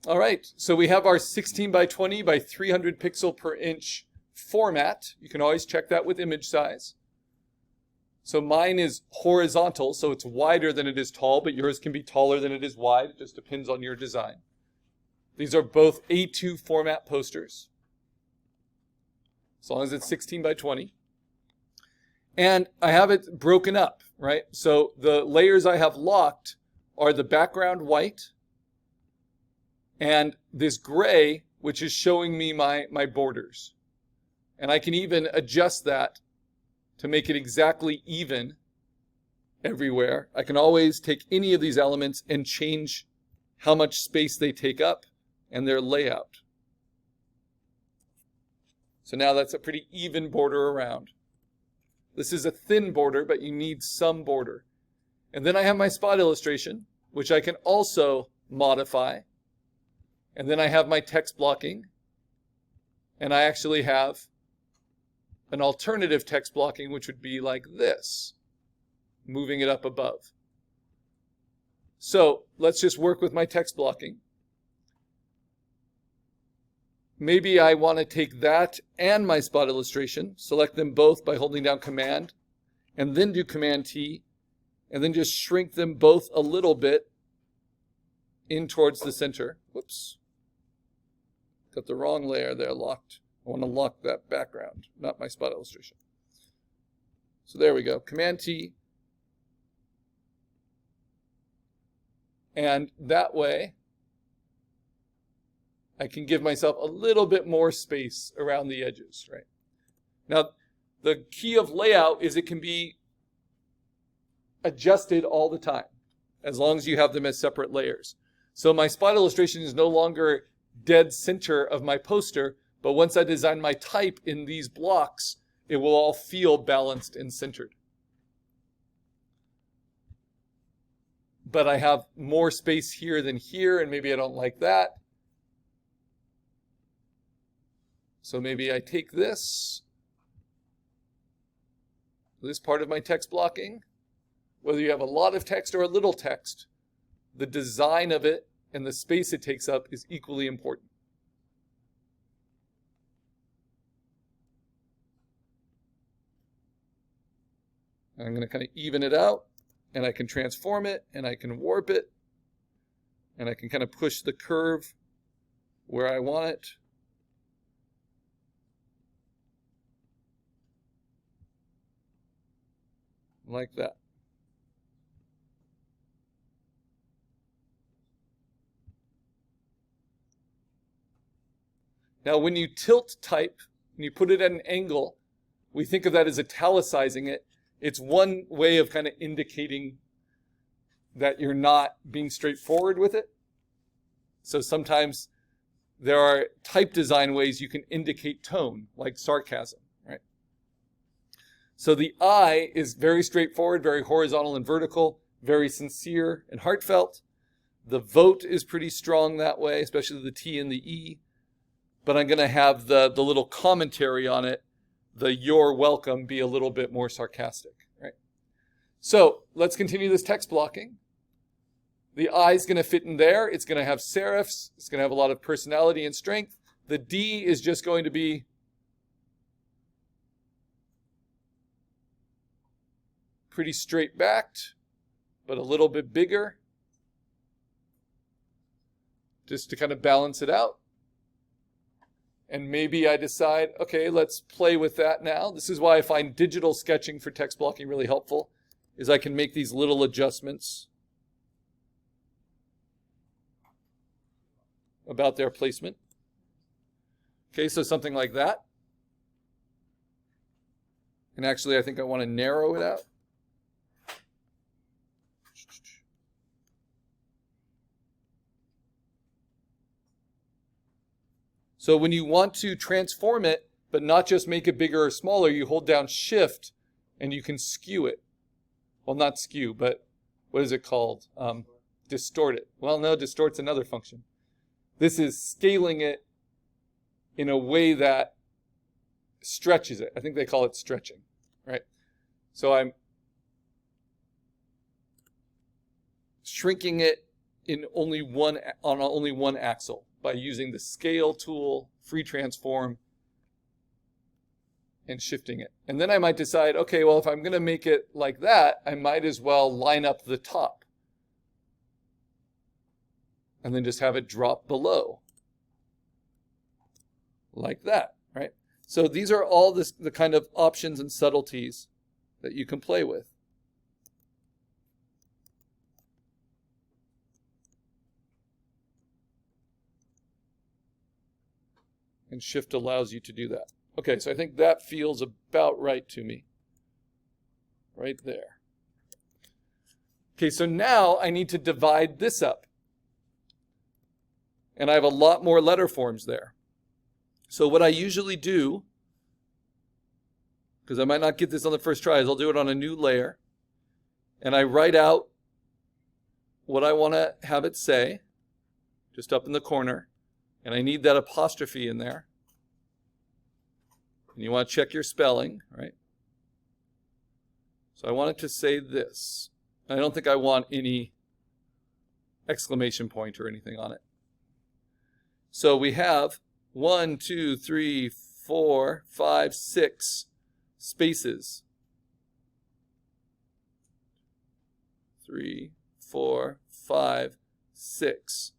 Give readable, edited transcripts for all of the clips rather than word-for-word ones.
All right, so we have our 16 by 20 by 300 pixel per inch format. You can always check that with image size. So mine is horizontal, so it's wider than it is tall, but yours can be taller than it is wide. It just depends on your design. These are both A2 format posters, as long as it's 16 by 20. And I have it broken up, right? So the layers I have locked are the background white and this gray, which is showing me my borders. And I can even adjust that to make it exactly even everywhere. I can always take any of these elements and change how much space they take up and their layout. So now that's a pretty even border around. This is a thin border, but you need some border. And then I have my spot illustration, which I can also modify. And then I have my text blocking. And I actually have an alternative text blocking, which would be like this, moving it up above. So let's just work with my text blocking. Maybe I want to take that and my spot illustration, select them both by holding down Command, and then do Command T, and then just shrink them both a little bit in towards the center. Whoops. Got the wrong layer there locked. I want to lock that background, not my spot illustration. So there we go. Command T. And that way, I can give myself a little bit more space around the edges, right? Now, the key of layout is it can be adjusted all the time, as long as you have them as separate layers. So my spot illustration is no longer dead center of my poster, but once I design my type in these blocks, it will all feel balanced and centered. But I have more space here than here, and maybe I don't like that. So maybe I take this part of my text blocking, whether you have a lot of text or a little text, the design of it and the space it takes up is equally important. And I'm going to kind of even it out, and I can transform it, and I can warp it, and I can kind of push the curve where I want it. Like that. Now, when you tilt type and you put it at an angle, we think of that as italicizing it. It's one way of kind of indicating that you're not being straightforward with it. So sometimes there are type design ways you can indicate tone, like sarcasm. So the I is very straightforward, very horizontal and vertical, very sincere and heartfelt. The vote is pretty strong that way, especially the T and the E. But I'm going to have the little commentary on it, the you're welcome, be a little bit more sarcastic. Right? So let's continue this text blocking. The I is going to fit in there. It's going to have serifs. It's going to have a lot of personality and strength. The D is just going to be pretty straight backed, but a little bit bigger, just to kind of balance it out. And maybe I decide, okay, let's play with that now. This is why I find digital sketching for text blocking really helpful, is I can make these little adjustments about their placement. Okay, so something like that. And actually, I think I want to narrow it out. So when you want to transform it, but not just make it bigger or smaller, you hold down Shift and you can skew it. Well, not skew, but what is it called? Distort it. Well, no, distort's another function. This is scaling it in a way that stretches it. I think they call it stretching, right? So I'm shrinking it in only one axle by using the scale tool, free transform, and shifting it. And then I might decide, okay, well, if I'm going to make it like that, I might as well line up the top and then just have it drop below like that, right? So these are all the kind of options and subtleties that you can play with. And shift allows you to do that. Okay, so I think that feels about right to me. Right there. Okay, so now I need to divide this up. And I have a lot more letter forms there. So what I usually do, because I might not get this on the first try, is I'll do it on a new layer. And I write out what I want to have it say, just up in the corner. And I need that apostrophe in there. And you want to check your spelling, right? So I want it to say this. I don't think I want any exclamation point or anything on it. So we have 1, 2, 3, 4, 5, 6 spaces. 3, 4, 5, 6.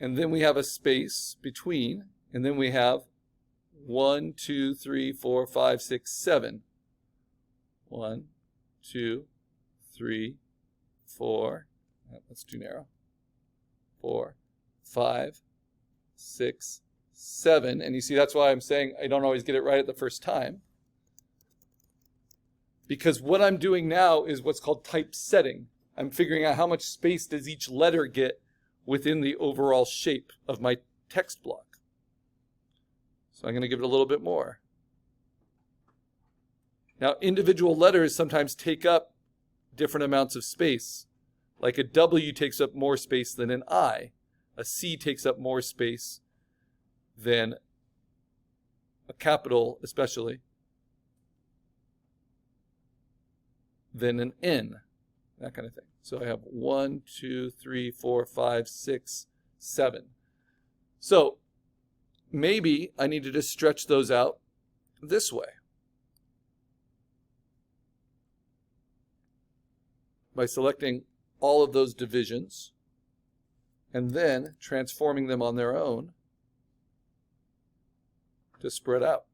And then we have a space between, and then we have 1, 2, 3, 4, 5, 6, 7. 1, 2, 3, 4. That's too narrow. 4, 5, 6, 7. And you see, that's why I'm saying I don't always get it right at the first time. Because what I'm doing now is what's called typesetting. I'm figuring out how much space does each letter get within the overall shape of my text block. So I'm going to give it a little bit more. Now, individual letters sometimes take up different amounts of space. Like a W takes up more space than an I. A C takes up more space than a capital, especially, than an N, that kind of thing. So I have 1, 2, 3, 4, 5, 6, 7. So maybe I need to just stretch those out this way by selecting all of those divisions and then transforming them on their own to spread out.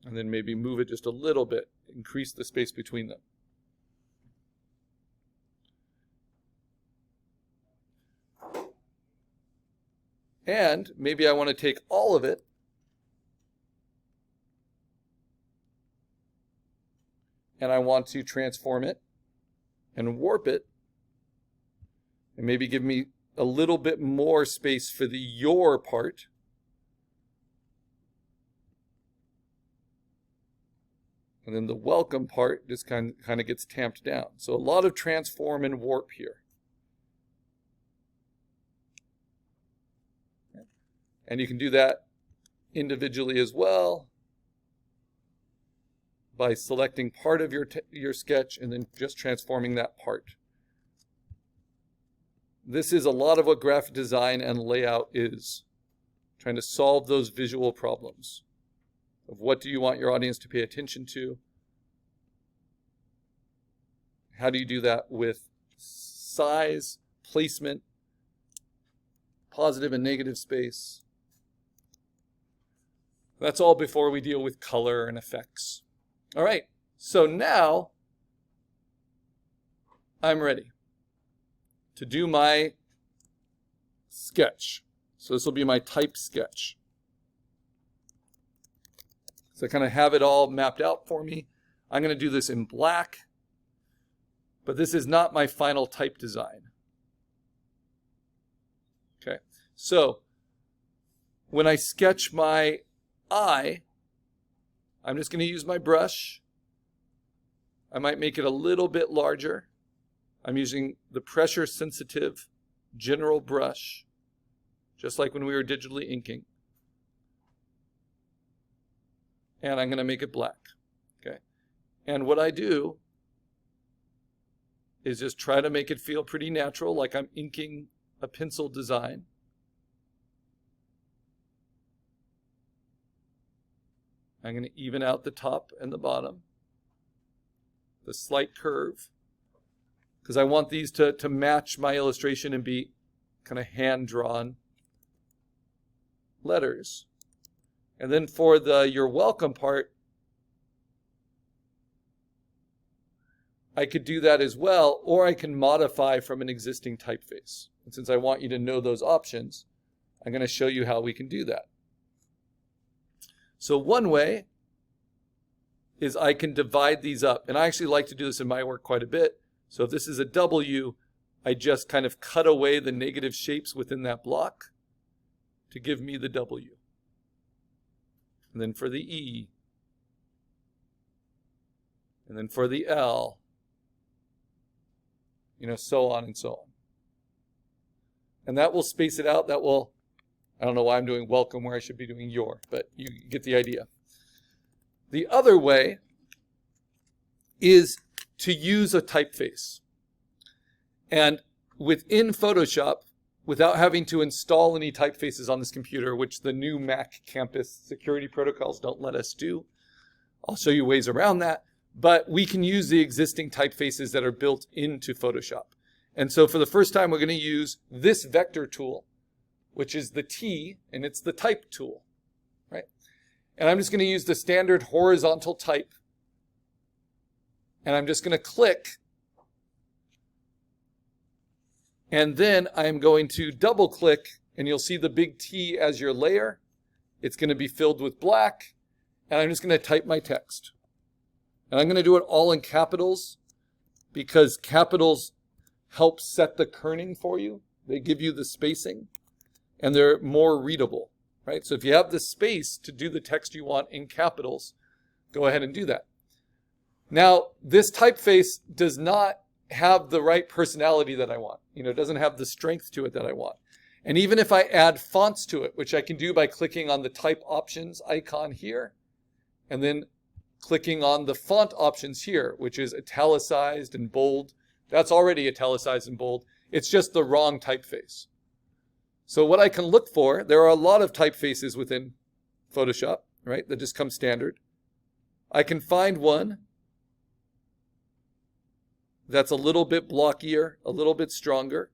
And then maybe move it just a little bit, increase the space between them. And maybe I want to take all of it and I want to transform it and warp it and maybe give me a little bit more space for the your part. And then the welcome part just kind of gets tamped down. So a lot of transform and warp here. And you can do that individually as well by selecting part of your sketch and then just transforming that part. This is a lot of what graphic design and layout is. Trying to solve those visual problems of what do you want your audience to pay attention to. How do you do that with size, placement, positive and negative space? That's all before we deal with color and effects. All right, so now I'm ready to do my sketch. So this will be my type sketch. So I kind of have it all mapped out for me. I'm going to do this in black, but this is not my final type design. Okay, so when I sketch my eye, I'm just going to use my brush. I might make it a little bit larger. I'm using the pressure sensitive general brush, just like when we were digitally inking. And I'm going to make it black. Okay. And what I do is just try to make it feel pretty natural, like I'm inking a pencil design. I'm going to even out the top and the bottom, the slight curve, because I want these to match my illustration and be kind of hand-drawn letters. And then for the "You're welcome" part, I could do that as well, or I can modify from an existing typeface. And since I want you to know those options, I'm going to show you how we can do that. So one way is I can divide these up. And I actually like to do this in my work quite a bit. So if this is a W, I just kind of cut away the negative shapes within that block to give me the W. And then for the E. And then for the L. So on and so on. And that will space it out. That will, I don't know why I'm doing welcome where I should be doing your, but you get the idea. The other way is to use a typeface. And within Photoshop, without having to install any typefaces on this computer, which the new Mac campus security protocols don't let us do, I'll show you ways around that. But we can use the existing typefaces that are built into Photoshop. And so for the first time, we're going to use this vector tool, which is the T, and it's the type tool, right? And I'm just going to use the standard horizontal type. And I'm just going to click. And then I'm going to double click, and you'll see the big T as your layer. It's going to be filled with black. And I'm just going to type my text. And I'm going to do it all in capitals because capitals help set the kerning for you. They give you the spacing and they're more readable, right? So if you have the space to do the text you want in capitals, go ahead and do that. Now, this typeface does not have the right personality that I want. It doesn't have the strength to it that I want. And even if I add fonts to it, which I can do by clicking on the type options icon here, and then clicking on the font options here, which is italicized and bold. That's already italicized and bold. It's just the wrong typeface. So what I can look for, there are a lot of typefaces within Photoshop, right, that just come standard. I can find one that's a little bit blockier, a little bit stronger.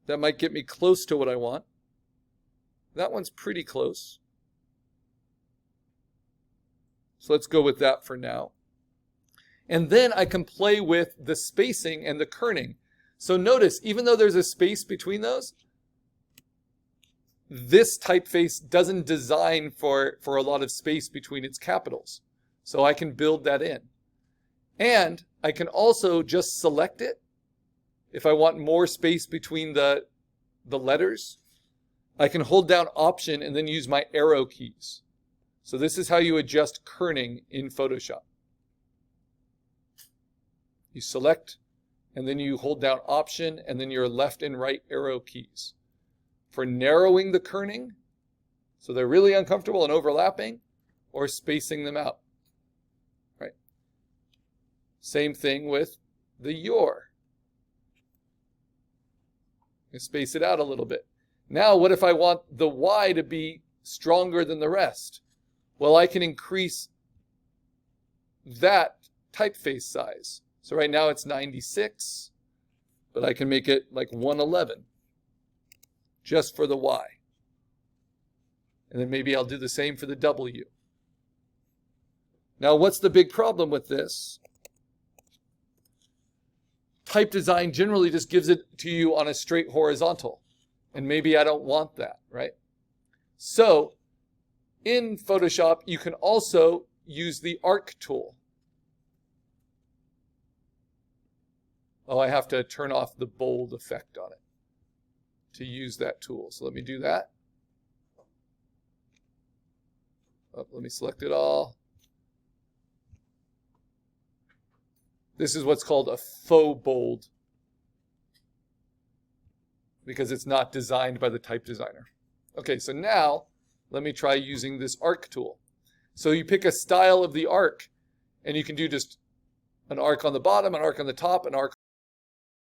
That might get me close to what I want. That one's pretty close. So let's go with that for now. And then I can play with the spacing and the kerning. So notice, even though there's a space between those, this typeface doesn't design for a lot of space between its capitals. So I can build that in. And I can also just select it. If I want more space between the letters, I can hold down Option and then use my arrow keys. So this is how you adjust kerning in Photoshop. You select, and then you hold down Option, and then your left and right arrow keys. For narrowing the kerning, so they're really uncomfortable and overlapping, or spacing them out. Right? Same thing with the your. You space it out a little bit. Now, what if I want the Y to be stronger than the rest? Well, I can increase that typeface size. So right now it's 96, but I can make it like 111 just for the Y. And then maybe I'll do the same for the W. Now, what's the big problem with this? Type design generally just gives it to you on a straight horizontal. And maybe I don't want that, right? So in Photoshop, you can also use the arc tool. Oh, I have to turn off the bold effect on it to use that tool. So let me do that. Oh, let me select it all. This is what's called a faux bold because it's not designed by the type designer. Okay, so now let me try using this arc tool. So you pick a style of the arc and you can do just an arc on the bottom, an arc on the top, an arc